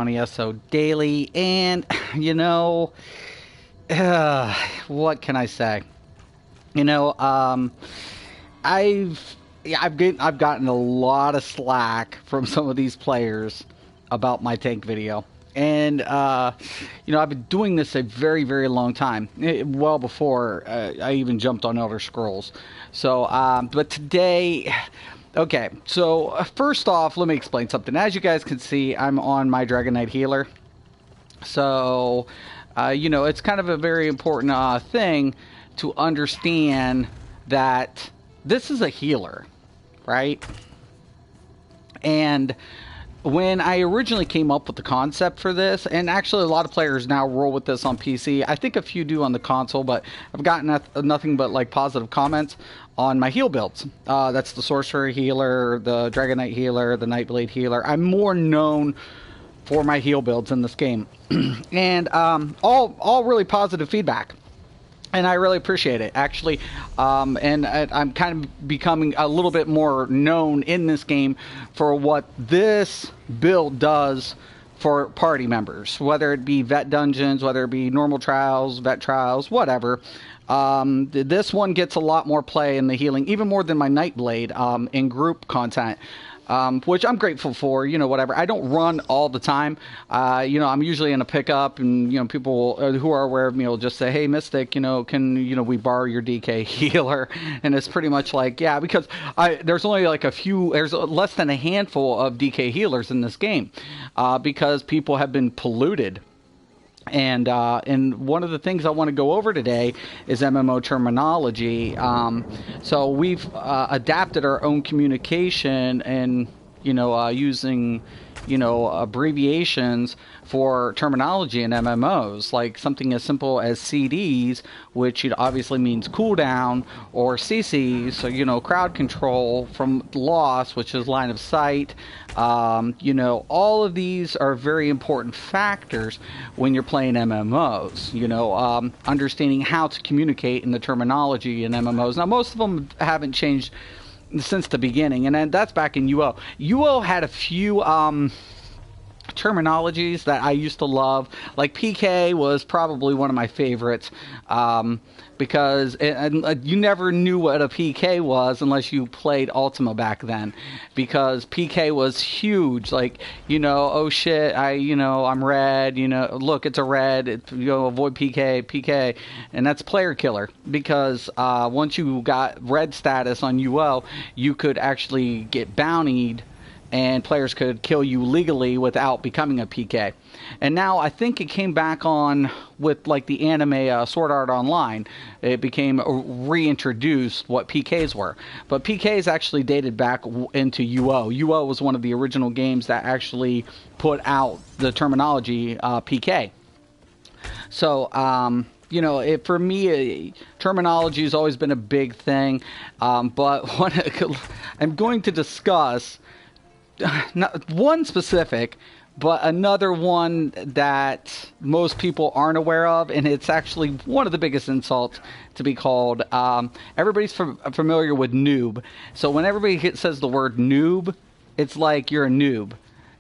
On ESO Daily, and what can I say? You know, um, I've gotten a lot of slack from some of these players about my tank video. And I've been doing this a very, very long time, well before I even jumped on Elder Scrolls. But today, okay. So first off, let me explain something. As you guys can see, I'm on my Dragon Knight healer. So, it's kind of a very important thing to understand that this is a healer, right? And when I originally came up with the concept for this, and actually a lot of players now roll with this on PC. I think a few do on the console, but I've gotten nothing but like positive comments on my heal builds. That's the Sorcerer healer, the Dragon Knight healer, the Nightblade healer. I'm more known for my heal builds in this game, and all really positive feedback. And I really appreciate it, actually. I'm kind of becoming a little bit more known in this game for what this build does for party members, whether it be vet dungeons, whether it be normal trials, vet trials, whatever. This one gets a lot more play in the healing, even more than my Nightblade in group content. Which I'm grateful for, whatever. I don't run all the time. I'm usually in a pickup, and, people who are aware of me will just say, hey, Mystic, can we borrow your DK healer? And it's pretty much like, yeah, because there's only like there's less than a handful of DK healers in this game, because people have been polluted. And one of the things I want to go over today is MMO terminology. So we've adapted our own communication and, using, abbreviations for terminology in MMOs, like something as simple as CDs, which obviously means cooldown, or CCs, so, crowd control, from loss, which is line of sight. All of these are very important factors when you're playing MMOs, understanding how to communicate in the terminology in MMOs. Now, most of them haven't changed since the beginning, and then that's back in UO. UO had a few terminologies that I used to love. Like PK was probably one of my favorites, because you never knew what a PK was unless you played Ultima back then, because PK was huge. Like, oh shit, I'm red, look, it's a red, avoid PK, and that's player killer, because once you got red status on UO, you could actually get bountied, and players could kill you legally without becoming a PK. And now I think it came back on with like the anime Sword Art Online. It became reintroduced what PKs were. But PKs actually dated back into UO. UO was one of the original games that actually put out the terminology PK. So, for me, terminology has always been a big thing. But I'm going to discuss not one specific, but another one that most people aren't aware of, and it's actually one of the biggest insults to be called. Everybody's familiar with noob. So when everybody says the word noob, it's like you're a noob.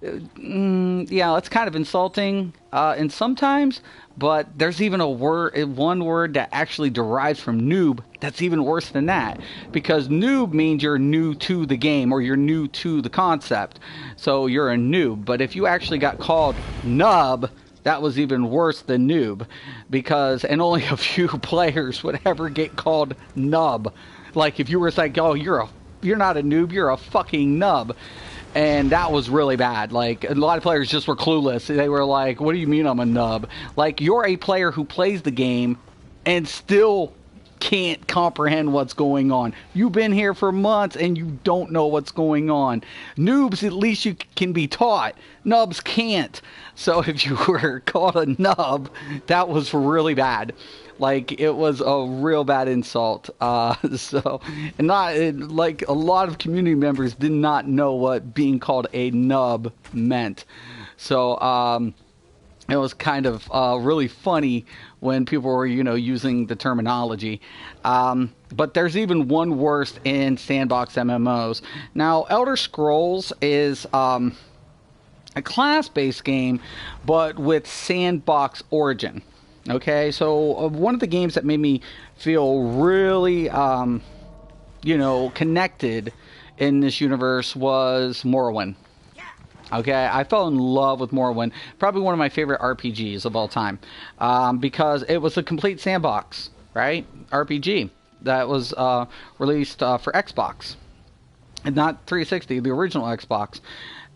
Yeah, it's kind of insulting, and sometimes, but there's even one word that actually derives from noob that's even worse than that, because noob means you're new to the game, or you're new to the concept, so you're a noob. But if you actually got called nub, that was even worse than noob, and only a few players would ever get called nub. Like if you were like, oh, you're not a noob, you're a fucking nub. And that was really bad. Like, a lot of players just were clueless. They were like, what do you mean I'm a nub? Like, you're a player who plays the game and still can't comprehend what's going on. You've been here for months and you don't know what's going on. Noobs, at least you can be taught. Nubs can't. So if you were called a nub, that was really bad. Like, it was a real bad insult. And like, a lot of community members did not know what being called a nub meant. So, it was kind of really funny when people were, using the terminology. But there's even one worse in Sandbox MMOs. Now, Elder Scrolls is a class-based game, but with sandbox origin. Okay, so one of the games that made me feel really, connected in this universe was Morrowind. Okay, I fell in love with Morrowind, probably one of my favorite RPGs of all time, because it was a complete sandbox, right? RPG that was released for Xbox, and not 360, the original Xbox.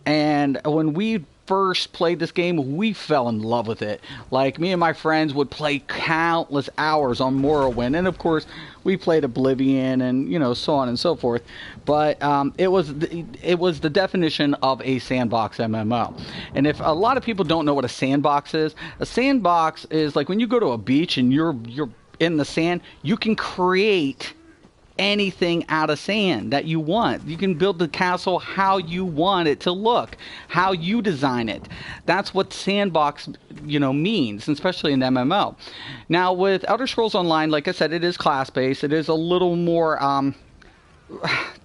And when we first played this game, we fell in love with it. Like, me and my friends would play countless hours on Morrowind, and of course we played Oblivion and so on and so forth. But it was the definition of a sandbox MMO. And if a lot of people don't know what a sandbox is like when you go to a beach and you're in the sand, you can create anything out of sand that you want. You can build the castle how you want it to look, how you design it. That's what sandbox, means, especially in MMO. Now, with Elder Scrolls Online, like I said, it is class-based. It is a little more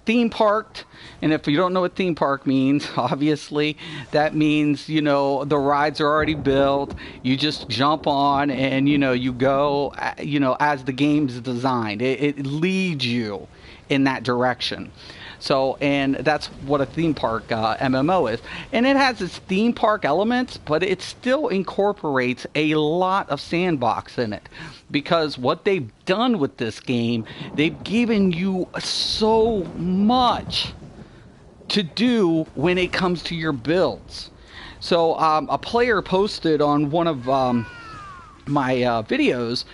theme parked. And if you don't know what theme park means, obviously that means the rides are already built. You just jump on and you go as the game's designed. It leads you in that direction. So, and that's what a theme park MMO is. And it has its theme park elements, but it still incorporates a lot of sandbox in it. Because what they've done with this game, they've given you so much to do when it comes to your builds. So, a player posted on one of my videos,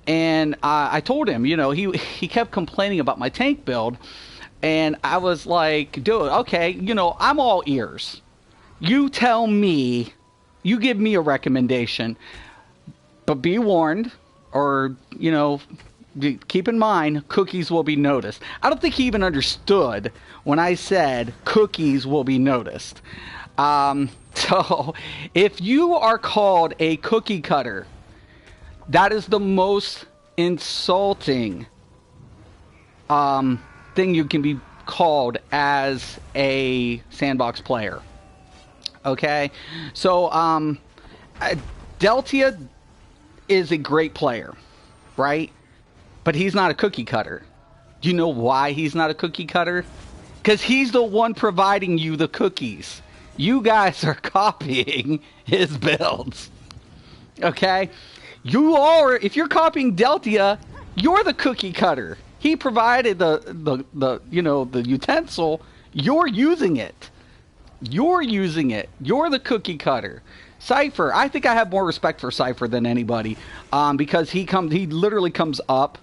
and I told him, he kept complaining about my tank build. And I was like, dude, okay, I'm all ears. You tell me, you give me a recommendation, but be warned, or, keep in mind, cookies will be noticed. I don't think he even understood when I said cookies will be noticed. So if you are called a cookie cutter, that is the most insulting thing you can be called as a sandbox player. Okay, so Deltia is a great player, right? But he's not a cookie cutter. Do you know why he's not a cookie cutter? Because he's the one providing you the cookies. You guys are copying his builds. Okay, if you're copying Deltia, you're the cookie cutter. He provided the utensil. You're using it. You're the cookie cutter. Cypher, I think I have more respect for Cypher than anybody, because he literally comes up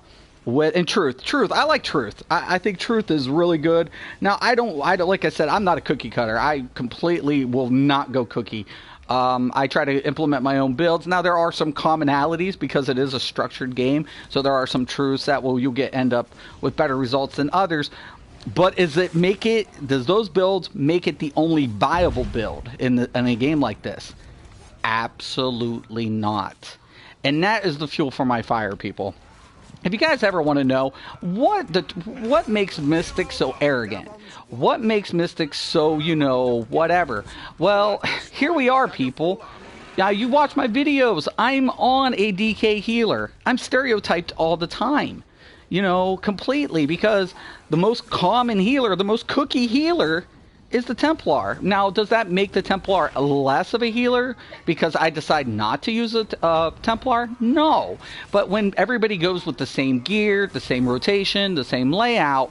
with, and Truth. I like Truth. I think Truth is really good. Now, I don't like I said, I'm not a cookie cutter. I completely will not go cookie. I try to implement my own builds. Now, there are some commonalities because it is a structured game, so there are some truths that you'll end up with better results than others. But does those builds make it the only viable build in a game like this? Absolutely not. And that is the fuel for my fire, people. If you guys ever want to know what makes Mystic so arrogant, what makes Mystic so, whatever, well, here we are, people. Now, you watch my videos. I'm on a DK healer. I'm stereotyped all the time, completely, because the most common healer, the most cookie healer is the Templar. Now, does that make the Templar less of a healer because I decide not to use a Templar? No. But when everybody goes with the same gear, the same rotation, the same layout,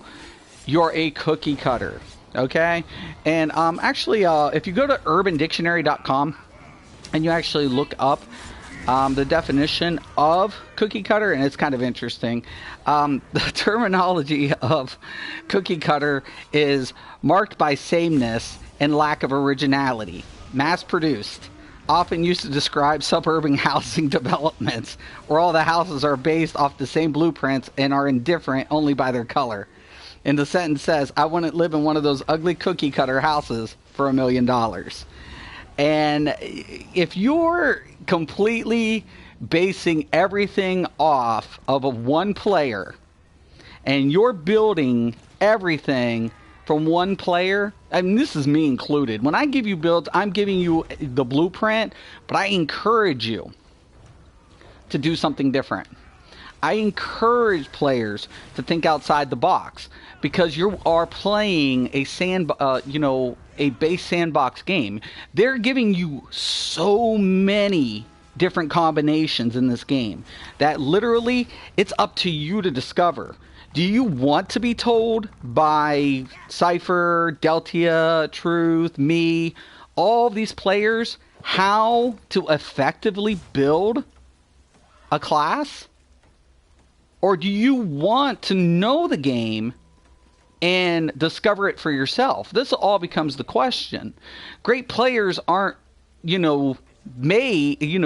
you're a cookie cutter. Okay? And actually, if you go to urbandictionary.com and you actually look up the definition of cookie cutter, and it's kind of interesting. The terminology of cookie cutter is marked by sameness and lack of originality, mass-produced, often used to describe suburban housing developments where all the houses are based off the same blueprints and are indifferent only by their color. And the sentence says, I wouldn't live in one of those ugly cookie cutter houses for $1 million. And if you're completely basing everything off of one player and you're building everything from one player, I mean, this is me included. When I give you builds, I'm giving you the blueprint, but I encourage you to do something different. I encourage players to think outside the box, because you are playing a a base sandbox game. They're giving you so many different combinations in this game that literally it's up to you to discover. Do you want to be told by Cypher, Deltia, Truth, me, all these players how to effectively build a class? Or do you want to know the game and discover it for yourself? This all becomes the question. Great players aren't,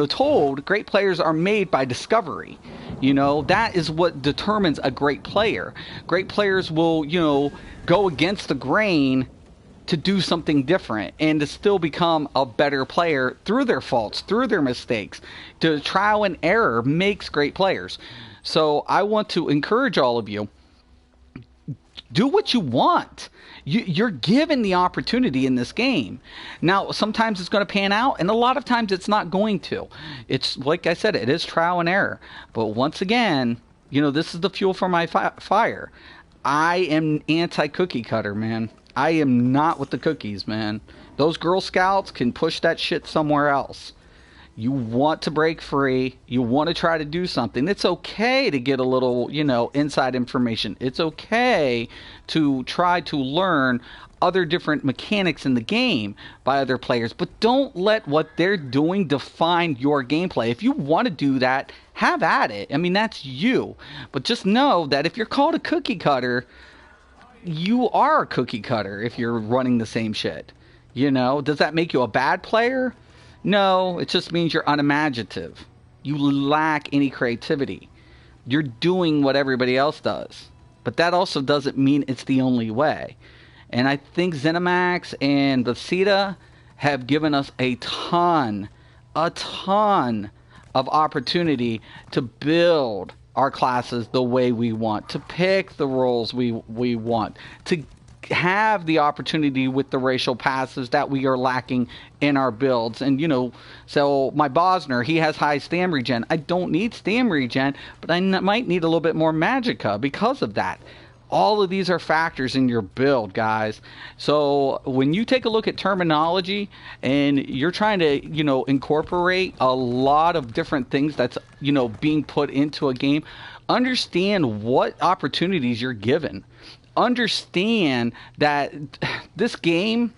told. Great players are made by discovery. That is what determines a great player. Great players will, go against the grain to do something different and to still become a better player through their faults, through their mistakes. To trial and error makes great players. So I want to encourage all of you, do what you want. You're given the opportunity in this game. Now, sometimes it's going to pan out, and a lot of times it's not going to. It's, like I said, it is trial and error. But once again, this is the fuel for my fire. I am anti-cookie cutter, man. I am not with the cookies, man. Those Girl Scouts can push that shit somewhere else. You want to break free. You want to try to do something. It's okay to get a little, inside information. It's okay to try to learn other different mechanics in the game by other players. But don't let what they're doing define your gameplay. If you want to do that, have at it. I mean, that's you. But just know that if you're called a cookie cutter, you are a cookie cutter if you're running the same shit. Does that make you a bad player? No, it just means you're unimaginative. You lack any creativity. You're doing what everybody else does. But that also doesn't mean it's the only way. And I think ZeniMax and Bethesda have given us a ton of opportunity to build our classes the way we want, to pick the roles we want, to have the opportunity with the racial passes that we are lacking in our builds. And so my Bosner, he has high stam regen. I don't need stam regen, but I might need a little bit more magicka because of that. All of these are factors in your build, guys. So when you take a look at terminology and you're trying to incorporate a lot of different things that's being put into a game, understand what opportunities you're given. Understand that this game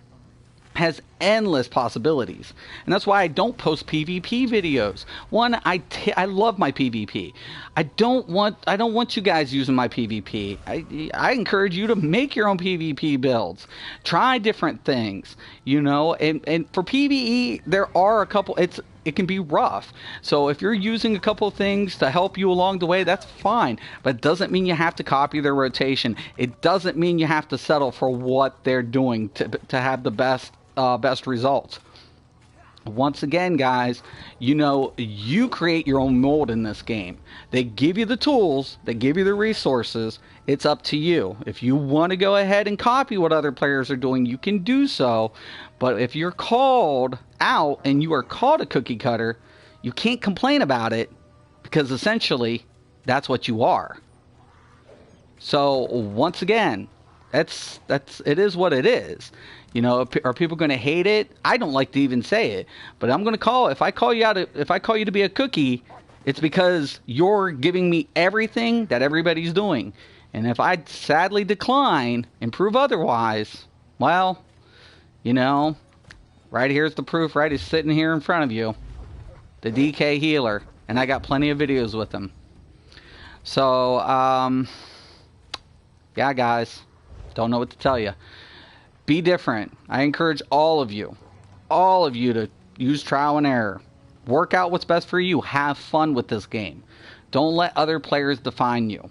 has endless possibilities, and that's why I don't post PvP videos. One, I love my PvP. I don't want you guys using my PvP. I encourage you to make your own PvP builds. Try different things, and for PvE there are a couple. It can be rough. So if you're using a couple of things to help you along the way, that's fine. But it doesn't mean you have to copy their rotation. It doesn't mean you have to settle for what they're doing to have the best results. Once again, guys, you create your own mold in this game. They give you the tools, they give you the resources. It's up to you. If you want to go ahead and copy what other players are doing, you can do so. But if you're called out and you are called a cookie cutter, you can't complain about it, because essentially that's what you are. So once again, it is what it is. Are people going to hate it? I don't like to even say it, but I'm going to if I call you to be a cookie, it's because you're giving me everything that everybody's doing. And if I sadly decline and prove otherwise, well, right here's the proof, right? He's sitting here in front of you, the DK healer, and I got plenty of videos with him. So, yeah, guys, don't know what to tell you. Be different. I encourage all of you to use trial and error. Work out what's best for you. Have fun with this game. Don't let other players define you.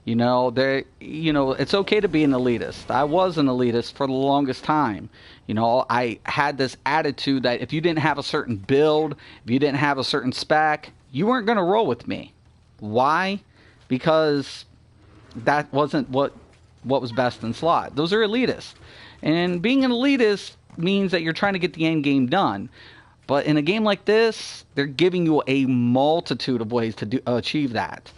It's okay to be an elitist. I was an elitist for the longest time. I had this attitude that if you didn't have a certain build, if you didn't have a certain spec, you weren't going to roll with me. Why? Because that wasn't what what was best in slot. Those are elitists. And being an elitist means that you're trying to get the end game done. But in a game like this, they're giving you a multitude of ways to achieve that.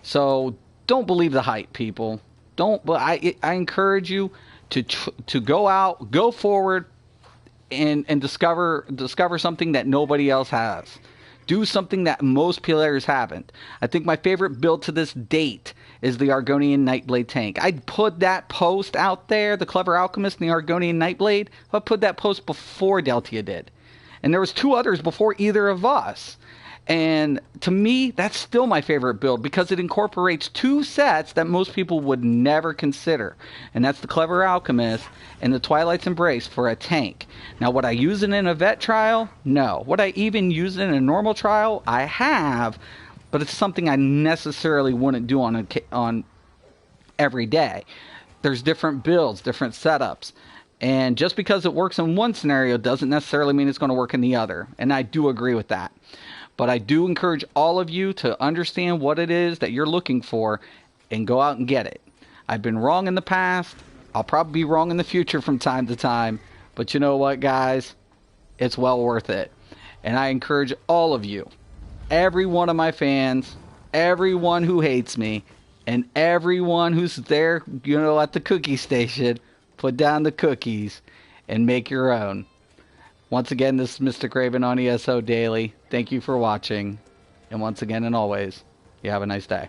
So don't believe the hype, people. Don't. But I encourage you to go out, go forward, and discover something that nobody else has. Do something that most players haven't. I think my favorite build to this date is the Argonian Nightblade tank. I put that post out there, the Clever Alchemist and the Argonian Nightblade. I put that post before Deltia did. And there was 2 others before either of us. And to me, that's still my favorite build because it incorporates 2 sets that most people would never consider. And that's the Clever Alchemist and the Twilight's Embrace for a tank. Now, would I use it in a vet trial? No. Would I even use it in a normal trial? I have, but it's something I necessarily wouldn't do on every day. There's different builds, different setups. And just because it works in one scenario doesn't necessarily mean it's going to work in the other. And I do agree with that. But I do encourage all of you to understand what it is that you're looking for and go out and get it. I've been wrong in the past. I'll probably be wrong in the future from time to time. But you know what, guys? It's well worth it. And I encourage all of you, every one of my fans, everyone who hates me, and everyone who's there, at the cookie station, put down the cookies and make your own. Once again, this is Mr. Craven on ESO Daily. Thank you for watching. And once again and always, you have a nice day.